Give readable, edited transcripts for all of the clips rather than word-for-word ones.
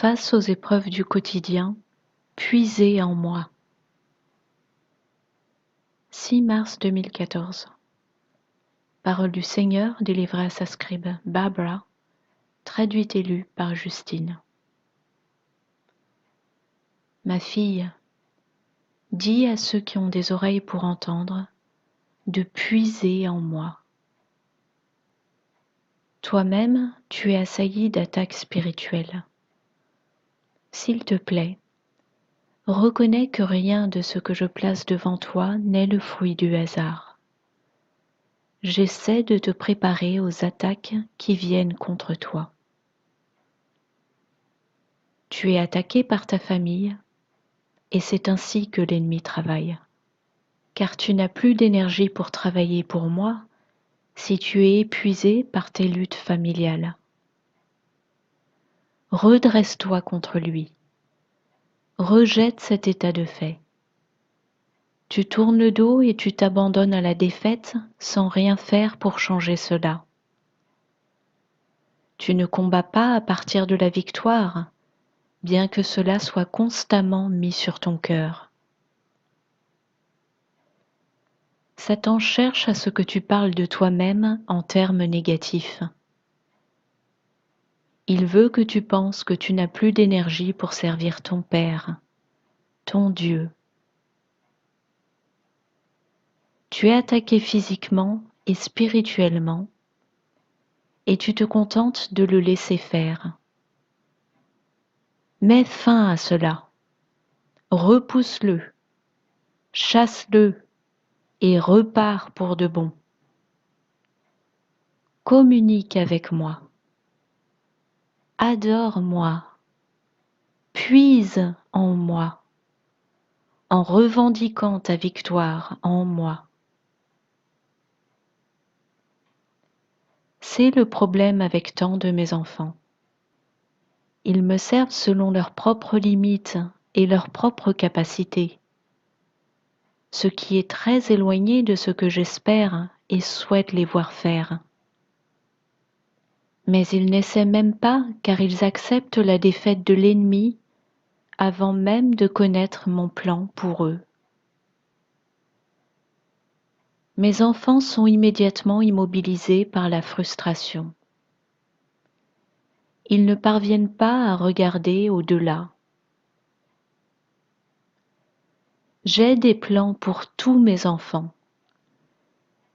Face aux épreuves du quotidien, puisez en moi. 6 mars 2014. Parole du Seigneur délivrée à sa scribe Barbara, traduite et lue par Justine. Ma fille, dis à ceux qui ont des oreilles pour entendre de puiser en moi. Toi-même, tu es assailli d'attaques spirituelles. S'il te plaît, reconnais que rien de ce que je place devant toi n'est le fruit du hasard. J'essaie de te préparer aux attaques qui viennent contre toi. Tu es attaqué par ta famille et c'est ainsi que l'ennemi travaille. Car tu n'as plus d'énergie pour travailler pour moi si tu es épuisé par tes luttes familiales. Redresse-toi contre lui. Rejette cet état de fait. Tu tournes le dos et tu t'abandonnes à la défaite sans rien faire pour changer cela. Tu ne combats pas à partir de la victoire, bien que cela soit constamment mis sur ton cœur. Satan cherche à ce que tu parles de toi-même en termes négatifs. Il veut que tu penses que tu n'as plus d'énergie pour servir ton Père, ton Dieu. Tu es attaqué physiquement et spirituellement, et tu te contentes de le laisser faire. Mets fin à cela. Repousse-le, chasse-le et repars pour de bon. Communique avec moi. Adore-moi. Puise en moi, en revendiquant ta victoire en moi. C'est le problème avec tant de mes enfants. Ils me servent selon leurs propres limites et leurs propres capacités, ce qui est très éloigné de ce que j'espère et souhaite les voir faire. Mais ils n'essaient même pas car ils acceptent la défaite de l'ennemi avant même de connaître mon plan pour eux. Mes enfants sont immédiatement immobilisés par la frustration. Ils ne parviennent pas à regarder au-delà. J'ai des plans pour tous mes enfants,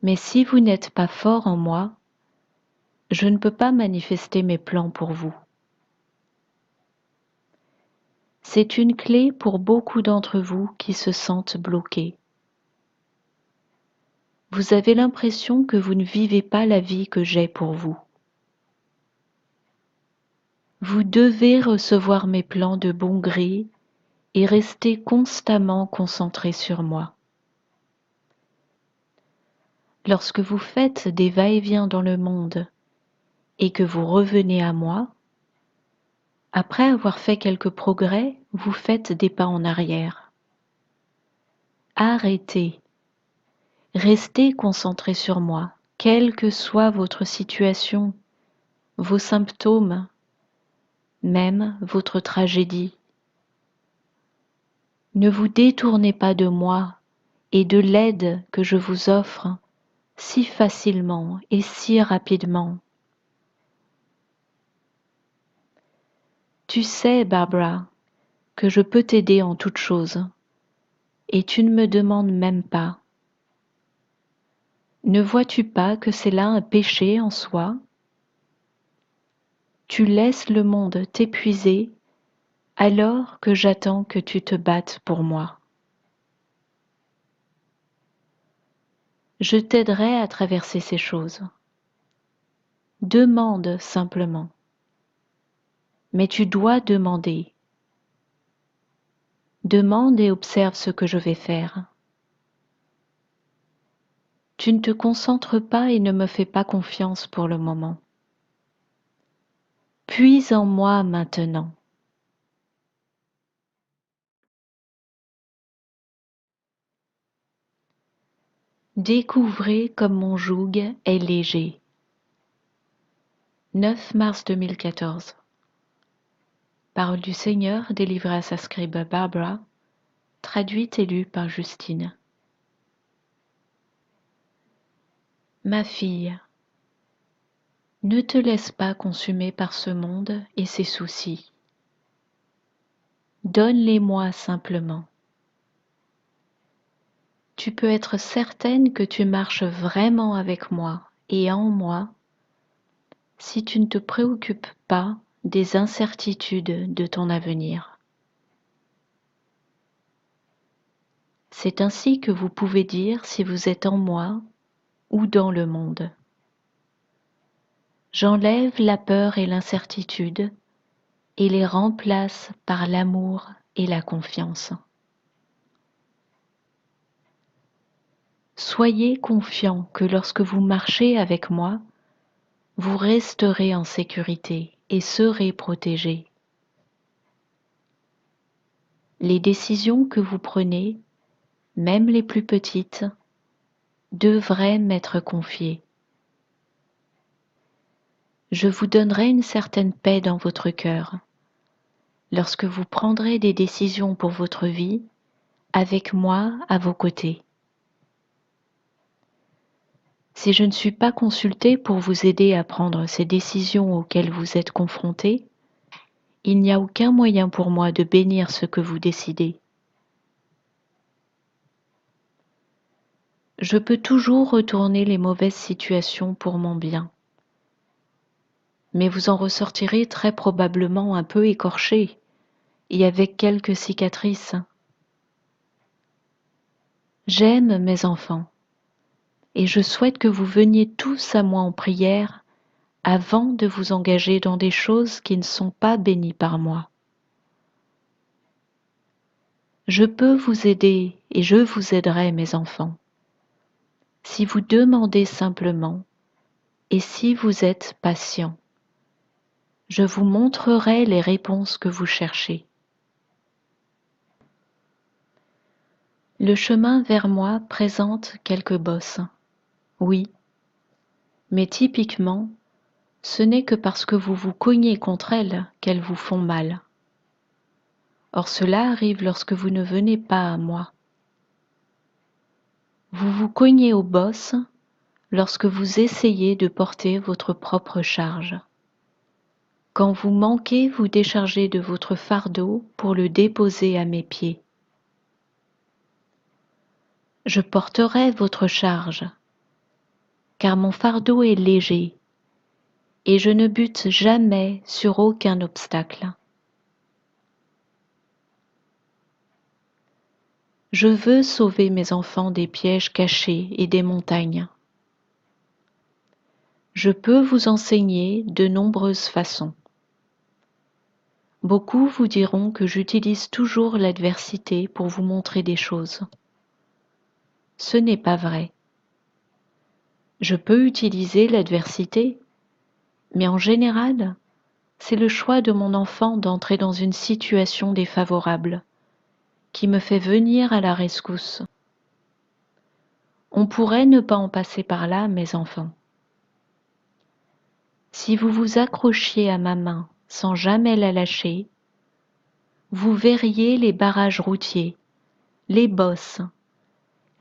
mais si vous n'êtes pas fort en moi, je ne peux pas manifester mes plans pour vous. C'est une clé pour beaucoup d'entre vous qui se sentent bloqués. Vous avez l'impression que vous ne vivez pas la vie que j'ai pour vous. Vous devez recevoir mes plans de bon gré et rester constamment concentré sur moi. Lorsque vous faites des va-et-vient dans le monde et que vous revenez à moi, après avoir fait quelques progrès, vous faites des pas en arrière. Arrêtez. Restez concentré sur moi, quelle que soit votre situation, vos symptômes, même votre tragédie. Ne vous détournez pas de moi et de l'aide que je vous offre si facilement et si rapidement. Tu sais, Barbara, que je peux t'aider en toutes choses, et tu ne me demandes même pas. Ne vois-tu pas que c'est là un péché en soi? Tu laisses le monde t'épuiser alors que j'attends que tu te battes pour moi. Je t'aiderai à traverser ces choses. Demande simplement. Mais tu dois demander. Demande et observe ce que je vais faire. Tu ne te concentres pas et ne me fais pas confiance pour le moment. Puise en moi maintenant. Découvrez comme mon joug est léger. 9 mars 2014. Parole du Seigneur délivrée à sa scribe Barbara, traduite et lue par Justine. Ma fille, ne te laisse pas consumer par ce monde et ses soucis. Donne-les-moi simplement. Tu peux être certaine que tu marches vraiment avec moi et en moi si tu ne te préoccupes pas des incertitudes de ton avenir. C'est ainsi que vous pouvez dire si vous êtes en moi ou dans le monde. J'enlève la peur et l'incertitude et les remplace par l'amour et la confiance. Soyez confiants que lorsque vous marchez avec moi, vous resterez en sécurité et serez protégés. Les décisions que vous prenez, même les plus petites, devraient m'être confiées. Je vous donnerai une certaine paix dans votre cœur lorsque vous prendrez des décisions pour votre vie avec moi à vos côtés. Si je ne suis pas consultée pour vous aider à prendre ces décisions auxquelles vous êtes confrontés, il n'y a aucun moyen pour moi de bénir ce que vous décidez. Je peux toujours retourner les mauvaises situations pour mon bien, mais vous en ressortirez très probablement un peu écorché et avec quelques cicatrices. J'aime mes enfants et je souhaite que vous veniez tous à moi en prière avant de vous engager dans des choses qui ne sont pas bénies par moi. Je peux vous aider et je vous aiderai, mes enfants, si vous demandez simplement et si vous êtes patients. Je vous montrerai les réponses que vous cherchez. Le chemin vers moi présente quelques bosses, oui, mais typiquement, ce n'est que parce que vous vous cognez contre elles qu'elles vous font mal. Or cela arrive lorsque vous ne venez pas à moi. Vous vous cognez aux bosses lorsque vous essayez de porter votre propre charge. Quand vous manquez vous décharger de votre fardeau pour le déposer à mes pieds. Je porterai votre charge, car mon fardeau est léger, et je ne bute jamais sur aucun obstacle. Je veux sauver mes enfants des pièges cachés et des montagnes. Je peux vous enseigner de nombreuses façons. Beaucoup vous diront que j'utilise toujours l'adversité pour vous montrer des choses. Ce n'est pas vrai. Je peux utiliser l'adversité, mais en général, c'est le choix de mon enfant d'entrer dans une situation défavorable qui me fait venir à la rescousse. On pourrait ne pas en passer par là, mes enfants. Si vous vous accrochiez à ma main sans jamais la lâcher, vous verriez les barrages routiers, les bosses,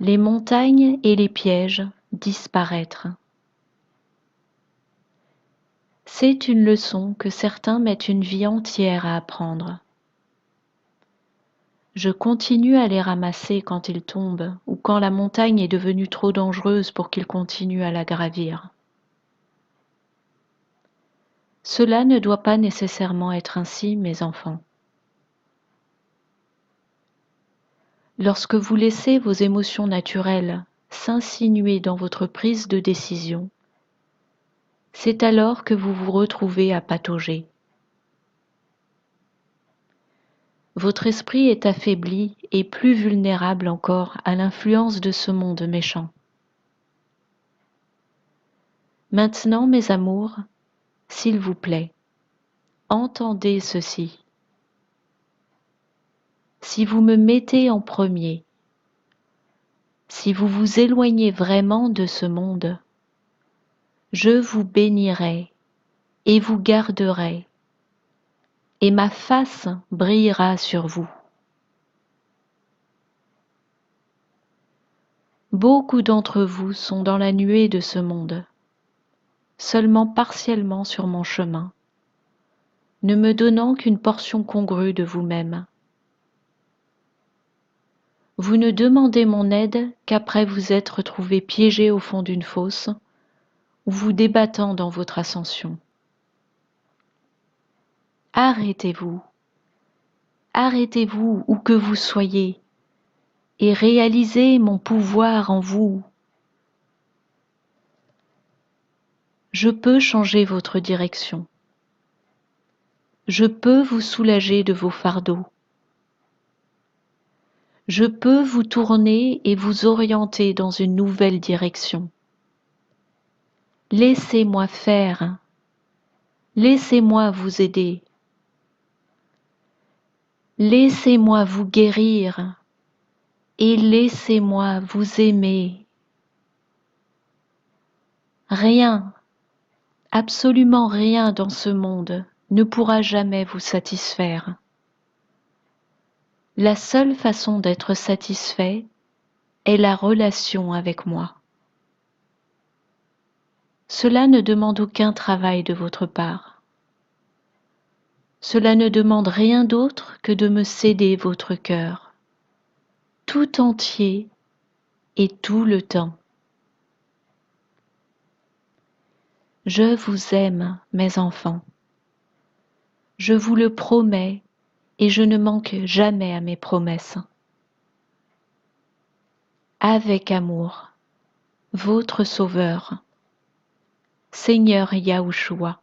les montagnes et les pièges disparaître. C'est une leçon que certains mettent une vie entière à apprendre. Je continue à les ramasser quand ils tombent ou quand la montagne est devenue trop dangereuse pour qu'ils continuent à la gravir. Cela ne doit pas nécessairement être ainsi, mes enfants. Lorsque vous laissez vos émotions naturelles s'insinuer dans votre prise de décision, c'est alors que vous vous retrouvez à patauger. Votre esprit est affaibli et plus vulnérable encore à l'influence de ce monde méchant. Maintenant, mes amours, s'il vous plaît, entendez ceci. Si vous me mettez en premier, si vous vous éloignez vraiment de ce monde, je vous bénirai et vous garderai, et ma face brillera sur vous. Beaucoup d'entre vous sont dans la nuée de ce monde, seulement partiellement sur mon chemin, ne me donnant qu'une portion congrue de vous-même. Vous ne demandez mon aide qu'après vous être trouvé piégé au fond d'une fosse ou vous débattant dans votre ascension. Arrêtez-vous, arrêtez-vous où que vous soyez et réalisez mon pouvoir en vous. Je peux changer votre direction. Je peux vous soulager de vos fardeaux. Je peux vous tourner et vous orienter dans une nouvelle direction. Laissez-moi faire. Laissez-moi vous aider. Laissez-moi vous guérir et laissez-moi vous aimer. Rien, absolument rien dans ce monde ne pourra jamais vous satisfaire. La seule façon d'être satisfait est la relation avec moi. Cela ne demande aucun travail de votre part. Cela ne demande rien d'autre que de me céder votre cœur, tout entier et tout le temps. Je vous aime, mes enfants. Je vous le promets et je ne manque jamais à mes promesses. Avec amour, votre Sauveur, Seigneur Yahushua.